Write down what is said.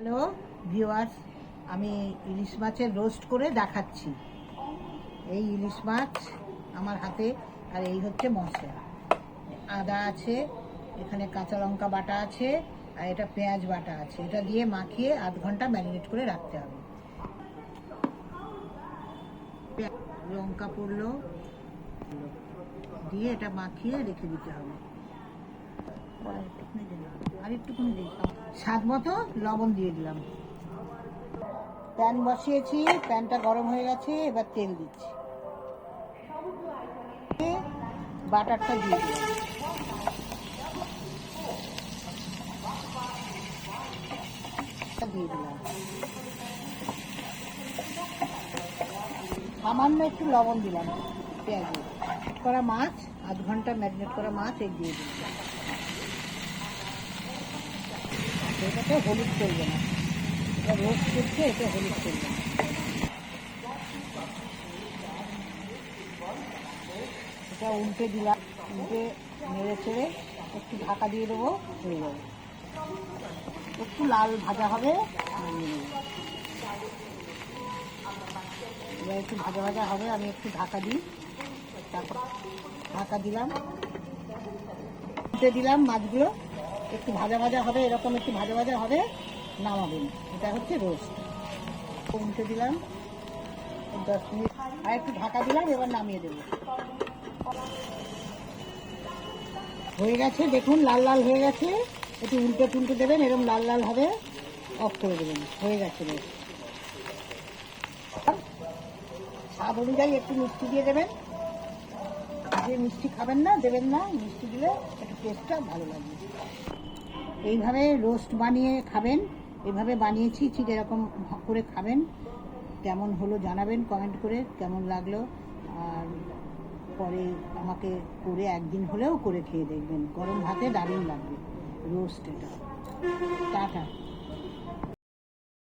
Hello viewers, আমি ইলিশ মাছের roast করে দেখাচ্ছি। এই ইলিশ মাছ আমার হাতে, আর এই হচ্ছে মশলা। আদা আছে, এখানে কাঁচা লঙ্কা বাটা আছে, আর এটা পেঁয়াজ বাটা আছে। এটা দিয়ে মাখিয়ে আধ ঘন্টা ম্যারিনেট করে রাখতে হবে। লঙ্কা পড়লো দিয়ে এটা মাখিয়ে রেখে দিতে হবে। আর একটুখানি দিই, স্বাদ মতো লবণ দিয়ে দিলাম। প্যান বসিয়েছি, প্যানটা গরম হয়ে গেছে, এবার তেল দিচ্ছি, বাটারটা দিয়ে দিলাম। দিয়ে দিলাম সামান্য একটু লবণ দিলাম। পেঁয়াজে করা মাছ, আধ ঘন্টা ম্যারিনেট করা মাছ এই দিয়ে দিলাম। এটাতে হলুদ করবে না, এটা রোস্ট করছে, এতে হলুদ করবে না। এটা উল্টে দিলাম, উল্টে নেড়ে ছেড়ে একটু ঢাকা দিয়ে দেবো, হয়ে যাবে। একটু লাল ভাজা হবে, এবার একটু ভাজা ভাজা হবে, আমি একটু ঢাকা দিই। তারপর ঢাকা দিলাম, উল্টে দিলাম মাছগুলো, একটু ভাজা ভাজা হবে, এরকম একটু ভাজা ভাজা হবে, নামাবেন। এটা হচ্ছে রোস্ট। উল্টে দিলাম 10 মিনিট, আর একটু ঢাকা দিলাম, এবার নামিয়ে দেবো। হয়ে গেছে, দেখুন লাল লাল হয়ে গেছে। একটু উল্টে পুল্টে দেবেন, এরকম লাল লাল হবে, অফ করে দেবেন। হয়ে গেছে রোস্ট। স্বাদ অনুযায়ী একটু মিষ্টি দিয়ে দেবেন। যে মিষ্টি খাবেন না দেবেন না, মিষ্টি দিলে একটু টেস্টটা ভালো লাগবে। এইভাবে রোস্ট বানিয়ে খাবেন। এইভাবে বানিয়েছি, ঠিক এরকম করে খাবেন। কেমন হলো জানাবেন কমেন্ট করে, কেমন লাগলো। আর পরে আমাকে করে একদিন হলেও করে খেয়ে দেখবেন, গরম ভাতে দারুণ লাগবে রোস্ট এটা। টাটা।